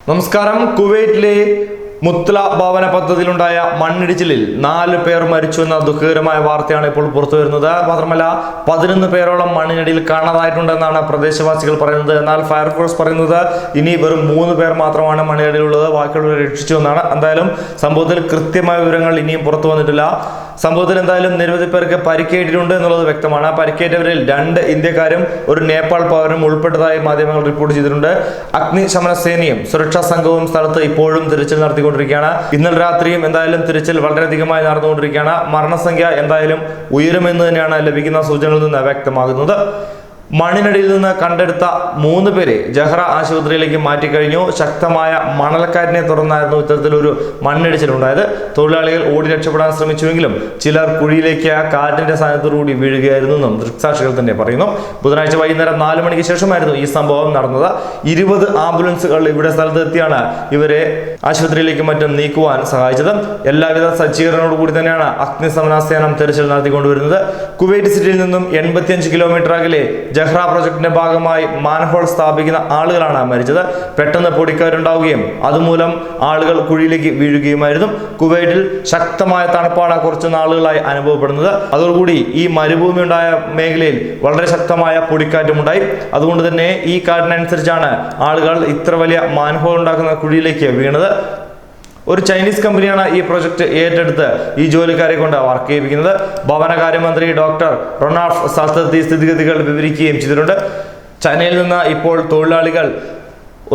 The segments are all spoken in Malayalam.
നമസ്കാരം. കുവൈറ്റിലെ മുത്തല ഭവന പദ്ധതിയിലുണ്ടായ മണ്ണിടിച്ചിലിൽ 4 പേർ മരിച്ചു എന്ന ദുഃഖകരമായ വാർത്തയാണ് ഇപ്പോൾ പുറത്തു വരുന്നത്. മാത്രമല്ല 11 പേരോളം മണ്ണിനടിയിൽ കാണാതായിട്ടുണ്ടെന്നാണ് പ്രദേശവാസികൾ പറയുന്നത്. എന്നാൽ ഫയർഫോഴ്സ് പറയുന്നത് ഇനി വെറും 3 പേർ മാത്രമാണ് മണ്ണിനടിയിലുള്ളത്, ബാക്കിയുള്ളവരെ രക്ഷിച്ചു എന്നാണ്. എന്തായാലും സംഭവത്തിൽ കൃത്യമായ വിവരങ്ങൾ ഇനിയും പുറത്തു വന്നിട്ടില്ല. സംഭവത്തിൽ എന്തായാലും നിരവധി പേർക്ക് പരിക്കേറ്റിട്ടുണ്ട് എന്നുള്ളത് വ്യക്തമാണ്. പരിക്കേറ്റവരിൽ 2 ഇന്ത്യക്കാരും ഒരു നേപ്പാൾ പൗരനും ഉൾപ്പെട്ടതായി മാധ്യമങ്ങൾ റിപ്പോർട്ട് ചെയ്തിട്ടുണ്ട്. അഗ്നിശമന സേനയും സുരക്ഷാ സംഘവും സ്ഥലത്ത് ഇപ്പോഴും തിരച്ചിൽ നടത്തിക്കൊണ്ടിരിക്കുകയാണ്. ഇന്നലെ രാത്രിയും എന്തായാലും തിരച്ചിൽ വളരെയധികമായി നടന്നുകൊണ്ടിരിക്കുകയാണ്. മരണസംഖ്യ എന്തായാലും ഉയരുമെന്ന് തന്നെയാണ് ലഭിക്കുന്ന സൂചനകളിൽ നിന്ന് വ്യക്തമാകുന്നത്. മണ്ണിനടിയിൽ നിന്ന് കണ്ടെടുത്ത 3 പേരെ ജഹ്റ ആശുപത്രിയിലേക്ക് മാറ്റിക്കഴിഞ്ഞു. ശക്തമായ മണൽക്കാറ്റിനെ തുടർന്നായിരുന്നു ഇത്തരത്തിലൊരു മണ്ണിടിച്ചിലുണ്ടായത്. തൊഴിലാളികൾ ഓടി രക്ഷപ്പെടാൻ ശ്രമിച്ചുവെങ്കിലും ചിലർ കുഴിയിലേക്ക് ആ കാറ്റിന്റെ സാന്നിധ്യത്തോടുകൂടി വീഴുകയായിരുന്നു എന്നും ദൃക്സാക്ഷികൾ തന്നെ പറയുന്നു. ബുധനാഴ്ച വൈകുന്നേരം 4 മണിക്ക് ശേഷമായിരുന്നു ഈ സംഭവം നടന്നത്. 20 ആംബുലൻസുകൾ ഇവിടെ സ്ഥലത്തെത്തിയാണ് ഇവരെ ആശുപത്രിയിലേക്ക് മറ്റും നീക്കുവാൻ സഹായിച്ചത്. എല്ലാവിധ സജ്ജീകരണത്തോടുകൂടി തന്നെയാണ് അഗ്നിശമന സേന തെരച്ചിൽ നടത്തിക്കൊണ്ടുവരുന്നത്. കുവൈറ്റ് സിറ്റിയിൽ നിന്നും 85 കിലോമീറ്റർ അകലെ ജഹ്റ പ്രൊജക്ടിന്റെ ഭാഗമായി മാൻഹോൾ സ്ഥാപിക്കുന്ന ആളുകളാണ് മരിച്ചത്. പെട്ടെന്ന് പൊടിക്കാറ്റുണ്ടാവുകയും അതുമൂലം ആളുകൾ കുഴിയിലേക്ക് വീഴുകയുമായിരുന്നു. കുവൈറ്റിൽ ശക്തമായ തണുപ്പാണ് കുറച്ചു നാളുകളായി അനുഭവപ്പെടുന്നത്. അതോടുകൂടി ഈ മരുഭൂമി ഉണ്ടായ മേഖലയിൽ വളരെ ശക്തമായ പൊടിക്കാറ്റുമുണ്ടായി. അതുകൊണ്ട് തന്നെ ഈ കാറ്റിനനുസരിച്ചാണ് ആളുകൾ ഇത്ര വലിയ മാൻഹോൾ ഉണ്ടാക്കുന്ന കുഴിയിലേക്ക് വീണത്. ഒരു ചൈനീസ് കമ്പനിയാണ് ഈ പ്രൊജക്ട് ഏറ്റെടുത്ത് ഈ ജോലിക്കാരെ കൊണ്ട് വർക്ക് ചെയ്യിപ്പിക്കുന്നത്. ഭവനകാര്യമന്ത്രി ഡോക്ടർ റൊണാൾഫ് സ്ഥലത്തെത്തി സ്ഥിതിഗതികൾ വിവരിക്കുകയും ചെയ്തിട്ടുണ്ട്. ചൈനയിൽ നിന്ന് ഇപ്പോൾ തൊഴിലാളികൾ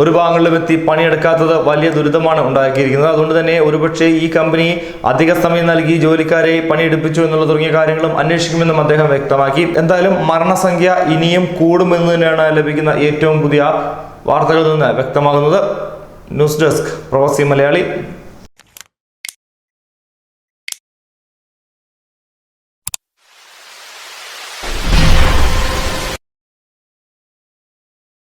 ഒരു ഭാഗങ്ങളിലും എത്തി പണിയെടുക്കാത്തത് വലിയ ദുരിതമാണ് ഉണ്ടാക്കിയിരിക്കുന്നത്. അതുകൊണ്ട് തന്നെ ഒരുപക്ഷെ ഈ കമ്പനി അധിക സമയം നൽകി ജോലിക്കാരെ പണിയെടുപ്പിച്ചു എന്നുള്ള തുടങ്ങിയ കാര്യങ്ങളും അന്വേഷിക്കുമെന്നും അദ്ദേഹം വ്യക്തമാക്കി. എന്തായാലും മരണസംഖ്യ ഇനിയും കൂടുമെന്ന് തന്നെയാണ് ലഭിക്കുന്ന ഏറ്റവും പുതിയ വാർത്തകളിൽ നിന്ന് വ്യക്തമാകുന്നത്. ന്യൂസ് ഡെസ്ക് പ്രവാസി മലയാളി.